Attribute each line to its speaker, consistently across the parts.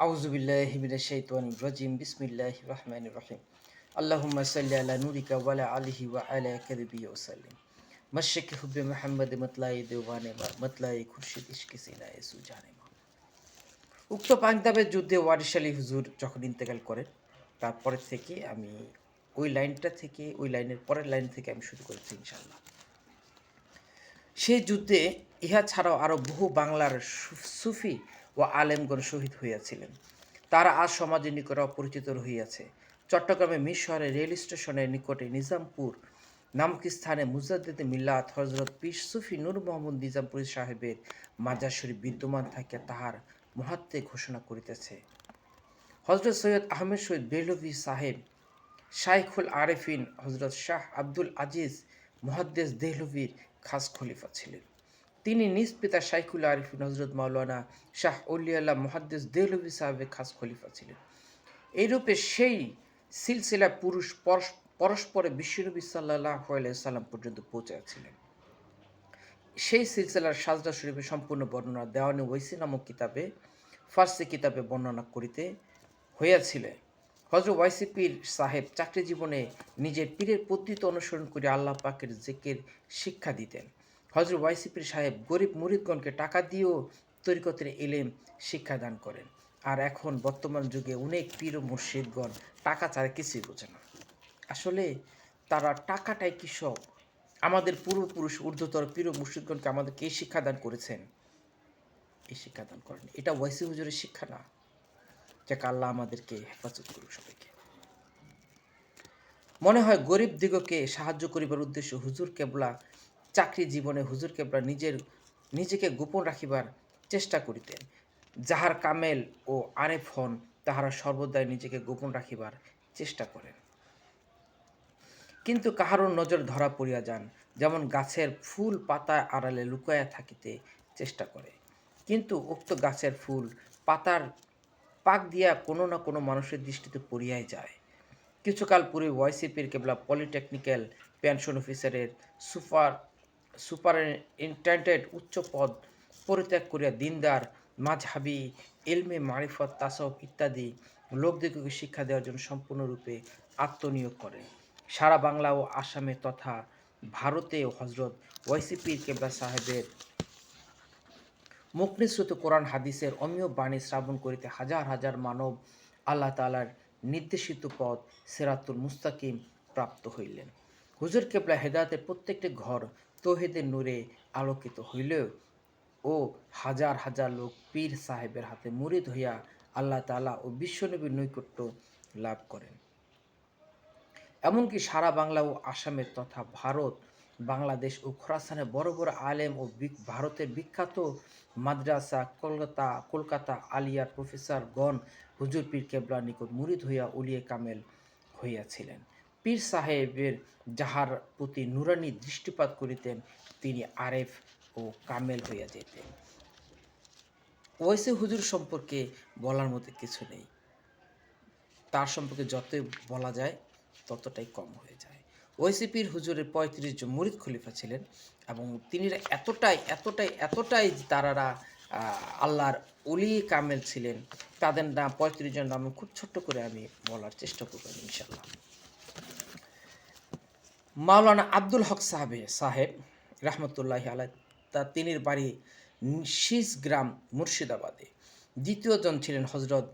Speaker 1: আউযুবিল্লাহি মিনাশ শাইতানির রাজিম বিসমিল্লাহির রহমানির রহিম আল্লাহুম্মা সাল্লি আলা নূরিকা ওয়া আলা আলিহি ওয়া আলা কাযবিহি ওয়া সাল্লিম মাশরিকি হুব্বি মুহাম্মদ মাতলাই দেওয়ানে মা মাতলাই খুরশিদ ইশকে সিনায়ে সুজানে মা। উক্ত পাঞ্জাবের যুদ্ধে ওয়ারিশ আলী হুজুর যখন ইন্তেকাল করেন তারপরে থেকে আমি ওই লাইনের পরের লাইন থেকে আমি শুরু করেছি ইনশাআল্লাহ। সেই যুদ্ধে ইহা ছাড়াও আরও বহু বাংলার সুফি ও আলেমগণ শহীদ হইয়াছিলেন। তারা আজ সমাজের নিকটে অপরিচিত রহিয়াছে। চট্টগ্রামে মির শহরে রেল স্টেশনের নিকটে নিজামপুর নামক স্থানে মুজাদ্দিদে মিল্লাত হজরত পীর সুফি নূর মোহাম্মদ নিজামপুরী সাহেবের মাজার শরীফ বিদ্যমান থাকিয়া তাহার মহাত্মে ঘোষণা করিতেছে। হজরত সৈয়দ আহমেদ শহীদ বেহলভী সাহেব শাইখুল আরেফিন হজরত শাহ আব্দুল আজিজ মুহাদ্দিস দেহলভীর খাস খলিফা ছিলেন। তিনি নিজ পিতা শাইখুল আরিফিন হজরত মাওলানা শাহ অলিয়াল্লাহ মুহাদ্দিস দেহলভী সাহেবের খাস খলিফা ছিলেন। এইরূপে সেই সিলসিলা পুরুষ পরস্পরে বিশ্বনবী সাল্লাল্লাহু আলাইহি সাল্লাম পর্যন্ত পৌঁছাছিলেন। সেই সিলসিলার সাজদা শরীফের সম্পূর্ণ বর্ণনা দেওয়ানে ওয়াইসি নামক কিতাবে ফার্সি কিতাবে বর্ণনা করিতে হইয়াছিল। হযরত ওয়াইসি পীর সাহেব চাকরি জীবনে নিজের পীরের পদ্ধতি অনুসরণ করে আল্লাহ পাকের জিকির শিক্ষা দিতেন। হযরত ওয়াইসি পীর সাহেব গরিব মুরিদগণকে টাকা দিয়েও তরিকতের ইলম শিক্ষাদান করেন। আর এখন বর্তমান যুগে অনেক পীর ও মুর্শিদগণ টাকা ছাড়া কিছুই বোঝে না। আসলে তারা টাকাটাই কি সব? আমাদের পূর্বপুরুষ ঊর্ধ্বতর পীর ও মুর্শিদগণকে আমাদেরকে এই শিক্ষাদান করেছেন, এই শিক্ষাদান করেন। এটা ওয়াইসি হুজুরের শিক্ষা না। যাক আল্লাহ আমাদেরকে হেফাজত করুক সবাইকে। মনে হয় গরিব দিগকে সাহায্য করিবার উদ্দেশ্য হুজুর কেবলা চাকরি জীবনে হুজুর কেবলা নিজেকে গোপন রাখিবার চেষ্টা করিতেন। যাহার কামেল ও আরেফ হন তাহারা সর্বদাই নিজেকে গোপন রাখিবার চেষ্টা করেন, কিন্তু কাহারও নজর ধরা পড়িয়া যান। যেমন গাছের ফুল পাতায় আড়ালে লুকাইয়া থাকিতে চেষ্টা করে, কিন্তু উক্ত গাছের ফুল পাতার পাক দিয়া কোনো না কোনো মানুষের দৃষ্টিতে পড়িয়াই যায়। কিছুকাল পূর্বে ওয়াইসি পীর কেবলা পলিটেকনিক্যাল পেনশন অফিসারের সুপারিনটেন্ডেন্ট উচ্চ পদ পরিত্যাগ করিয়া দিনদার মাযহাবী ইলমে মারিফত তাসাউফ ইত্যাদি লোকদিগকে শিক্ষা দেওয়ার জন্য সম্পূর্ণরূপে আত্মনিয়োগ করেন। সারা বাংলা ও আসামে তথা ভারতেও হজরত ওয়াইসি পীর কেবলা সাহেবের মুখনিসৃত কোরআন হাদিসের অমীয় বাণী শ্রাবণ করিতে হাজার হাজার মানব আল্লাহ তাআলার নির্দেশিত পথ সিরাতুল মুস্তাকিম প্রাপ্ত হইলেন। হুজুর কেবলা হেদায়েতের প্রত্যেকটি ঘর তৌহিদের নূরে আলোকিত হইলেও ও হাজার হাজার লোক পীর সাহেবের হাতে মুরিদ হইয়া আল্লাহ তাআলা ও বিশ্বনবীর নৈকট্য লাভ করেন। এমনকি সারা বাংলা ও আসামের তথা ভারত, বাংলাদেশ ও খোরাসানের বড় বড় আলেম ও ভারতের বিখ্যাত মাদ্রাসা কলকাতা আলিয়ার প্রফেসরগণ হুজুর পীর কেবলার নিকট মুরিদ হইয়া উলিয়ে কামেল হইয়াছিলেন। পীর সাহেবের যাহার প্রতি নুরানি দৃষ্টিপাত করিতেন তিনি আরেফ ও কামেল হইয়া যেতেন। ওয়াইসি হুজুর সম্পর্কে বলার মতো কিছু নেই। তার সম্পর্কে যতই বলা যায় ততটাই কম হয়ে যায়। ওয়াইসি পীর হুজুরের ৩৫ জন মুরিদ খলিফা ছিলেন এবং তিনিরা এতটাই তারারা আল্লাহর ওলি কামেল ছিলেন। তাদের নাম ৩৫ জন নাম খুব ছোট্ট করে আমি বলার চেষ্টা করব ইনশাআল্লাহ। মাওলানা আব্দুল হক সাহেব রহমতুল্লাহি আলাইহি তিনির বাড়ি শীষগ্রাম মুর্শিদাবাদে। দ্বিতীয় জন ছিলেন হজরত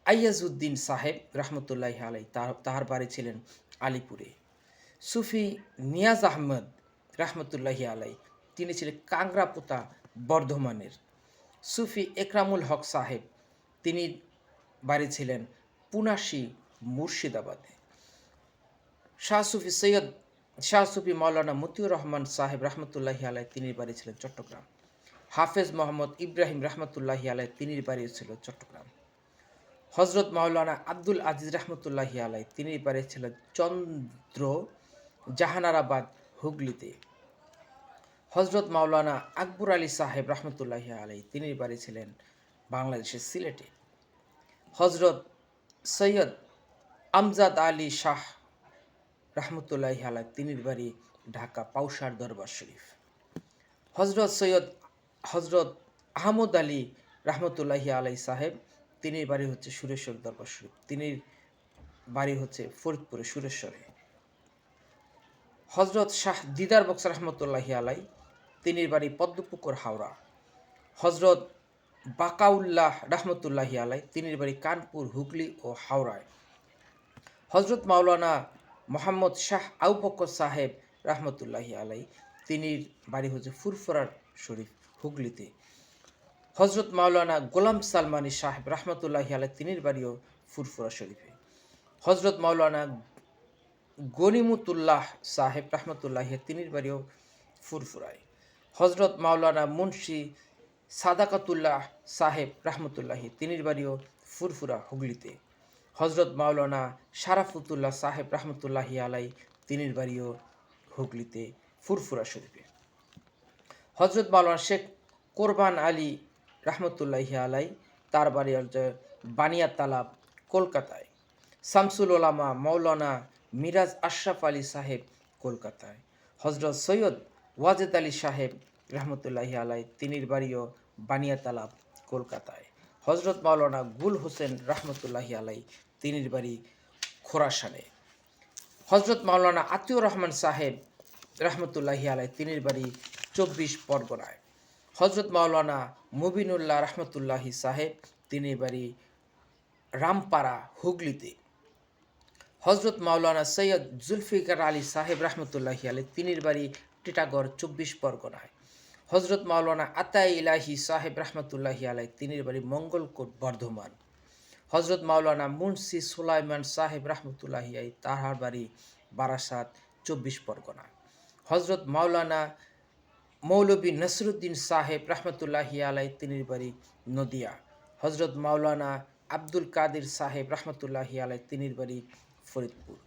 Speaker 1: আইয়াজউদ্দিন সাহেব রহমতুল্লাহি আলাইহি, তাহার বাড়ি ছিলেন আলিপুরে। সুফি নিয়াজ আহমদ রহমতুল্লাহি আলাইহি তিনি ছিলেন কাংরাপোতা বর্ধমানের। সুফি একরামুল হক সাহেব তিনি বাড়ি ছিলেন পুনাশি মুর্শিদাবাদে। শাহ সুফি মাওলানা মতিউর রহমান সাহেব রহমতুল্লাহি আলাইহি তিনি বাড়ি ছিলেন চট্টগ্রাম। হাফেজ মোহাম্মদ ইব্রাহিম রহমতুল্লাহি আলাইহি তিনি বাড়ি ছিল চট্টগ্রাম। হজরত মাওলানা আব্দুল আজিজ রহমতুল্লাহি আলাইহি তিনি বাড়ি ছিলেন চন্দ্র জাহানারাবাদ হুগলিতে। হজরত মাওলানা আকবর আলী সাহেব রহমতুল্লাহি আলাইহি তিনি বাড়ি ছিলেন বাংলাদেশের সিলেটে। হজরত সৈয়দ আমজাদ আলী শাহ রহমতুল্লাহি আলাইহি তিনি বাড়ি ঢাকা পাউসার দরবার শরীফ। হজরত আহমদ আলী রহমতুল্লাহি আলাইহি সাহেব তিনির বাড়ি হচ্ছে সুরেশ্বর দরবার শরীফ, তিনির বাড়ি হচ্ছে ফরিদপুরে সুরেশ্বরে। হজরত শাহ দিদার বক্স রহমতুল্লাহি আলাই, তিনির বাড়ি পদ্মপুকুর হাওড়া। হজরত বাকাউল্লাহ রহমতুল্লাহি আলাই, তিনির বাড়ি কানপুর, হুগলি ও হাওড়ায়। হজরত মাওলানা মোহাম্মদ শাহ আবু বকর সাহেব রহমতুল্লাহি আলাই, তিনির বাড়ি হচ্ছে ফুরফুরার শরীফ, হুগলিতে। হজরত মাওলানা গোলাম সালমানি সাহেব রহমতুল্লাহি আলাই, তিনির বাড়িও ফুরফুরা শরীফে। হজরত মাওলানা গনিমতুল্লাহ সাহেব রহমতুল্লাহি, তিনির বাড়িও ফুরফুরায়। হজরত মাওলানা মুন্সি সাদাকাতুল্লাহ সাহেব রহমতুল্লাহি, তিনির বাড়িও ফুরফুরা, হুগলিতে। হজরত মাওলানা শারাফুতুল্লাহ সাহেব রহমতুল্লাহি আলাই, তিনির বাড়িও হুগলিতে, ফুরফুরা শরীফে। হজরত মাওলানা শেখ কোরবান আলী রহমতুল্লাহি আলাই, তার বাড়ি হচ্ছে বানিয়া তালাব, কলকাতায়। শামসুল ওলামা মৌলানা মিরাজ আশরাফ আলী সাহেব, কলকাতায়। হজরত সৈয়দ ওয়াজেদ আলী সাহেব রহমতুল্লাহি আলাই, তিনির বাড়িও বানিয়া তালাব, কলকাতায়। হজরত মাওলানা গুল হোসেন রহমতুল্লাহি আলাই, তিনির বাড়ি খোরাসানে। হজরত মাওলানা আতিউর রহমান সাহেব রহমতুল্লাহি আলাই, তিনির বাড়ি 24 পরগনায়। হজরত মাওলানা মুবিনুল্লাহ রহমতুল্লাহি সাহেব, তিনির বাড়ি রামপাড়া, হুগলিতে। হজরত মাওলানা সৈয়দ জুলফিকার আলী সাহেব রহমতুল্লাহি আলাই, তিনির বাড়ি টিটাগড়, 24 পরগনায়। হজরত মাওলানা আতাই ইলাহি সাহেব রহমতুল্লাহি আলাই, তিনির বাড়ি মঙ্গলকোট, বর্ধমান। হজরত মাওলানা মুন্সি সুলাইমান সাহেব রহমতুল্লাহি আলাই, তাহার বাড়ি বারাসাত, 24 পরগনা। হজরত মাওলানা মৌলবী নসরুদ্দিন সাহেব রহমতুল্লাহি আলাই, তিনির বাড়ি নদিয়া। হজরত মাওলানা আব্দুল কাদির সাহেব রহমতুল্লাহি আলাই, তিনির বাড়ি ফরিদপুর।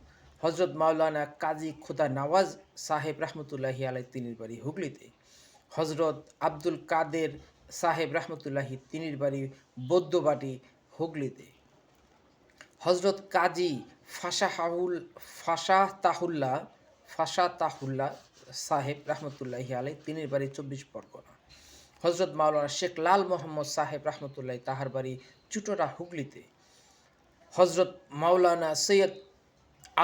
Speaker 1: হজরত মাওলানা কাজী খুদা নওয়াজ সাহেব রহমতুল্লাহি আলাই, তিনির বাড়ি হুগলিতে। হজরত আব্দুল কাদের সাহেব রহমতুল্লাহি, তিনির বাড়ি বৌদ্ধবাটি, হুগলিতে। হজরত কাজী ফাসাতাহুল্লাহ সাহেব রহমতুল্লাহি আলাই, তিনির বাড়ি 24 পরগনা। হজরত মাওলানা শেখ লাল মোহাম্মদ সাহেব রহমতুল্লাহি, তাহার বাড়ি চুটোরা, হুগলিতে। হজরত মাওলানা সৈয়দ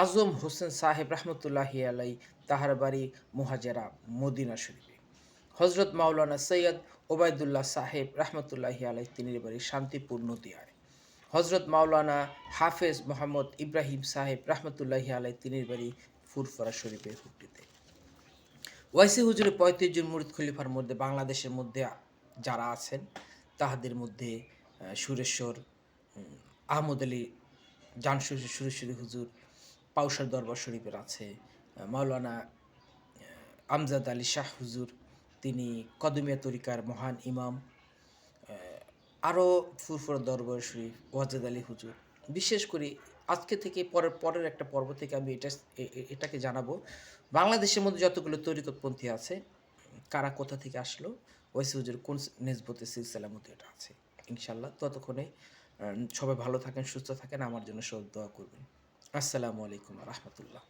Speaker 1: আজম হোসেন সাহেব রহমতুল্লাহি আলাই, তাহার বাড়ি মুহাজেরা, মদিনা শরীফে। হজরত মাওলানা সৈয়দ ওবায়দুল্লাহ সাহেব রহমতুল্লাহি আলাই, তিনির বাড়ি শান্তিপুর, নদিয়ায়। হজরত মাওলানা হাফেজ মোহাম্মদ ইব্রাহিম সাহেব রহমতুল্লাহি আলাই, তিনির বাড়ি ফুরফুরা শরীফে, হুগলিতে। ওয়াইসি হুজুরের 35 জন মুরিদ খলিফার মধ্যে বাংলাদেশের মধ্যে যারা আছেন, তাহাদের মধ্যে সুরেশ্বর আহমদ আলী জানসুর সুরেশ্বরী হুজুর পাউসার দরবার শরীফের আছে। মাওলানা আমজাদ আলী শাহ হুজুর, তিনি কদমিয়া তরিকার মহান ইমাম। আরও ফুরফুরা দরবার শরীফ ওয়াজেদ আলী হুজুর। বিশেষ করে আজকে থেকে পরের একটা পর্ব থেকে আমি এটাকে জানাবো, বাংলাদেশের মধ্যে যতগুলো তরিকতপন্থী আছে, কারা কোথা থেকে আসলো, ওয়াইসি হুজুর কোন নিসবতে সিলসিলার মধ্যে এটা আছে। ইনশাল্লাহ ততক্ষণে সবাই ভালো থাকেন, সুস্থ থাকেন, আমার জন্য সব দোয়া করবেন। আসসালামু আলাইকুম রহমতুল্লাহ।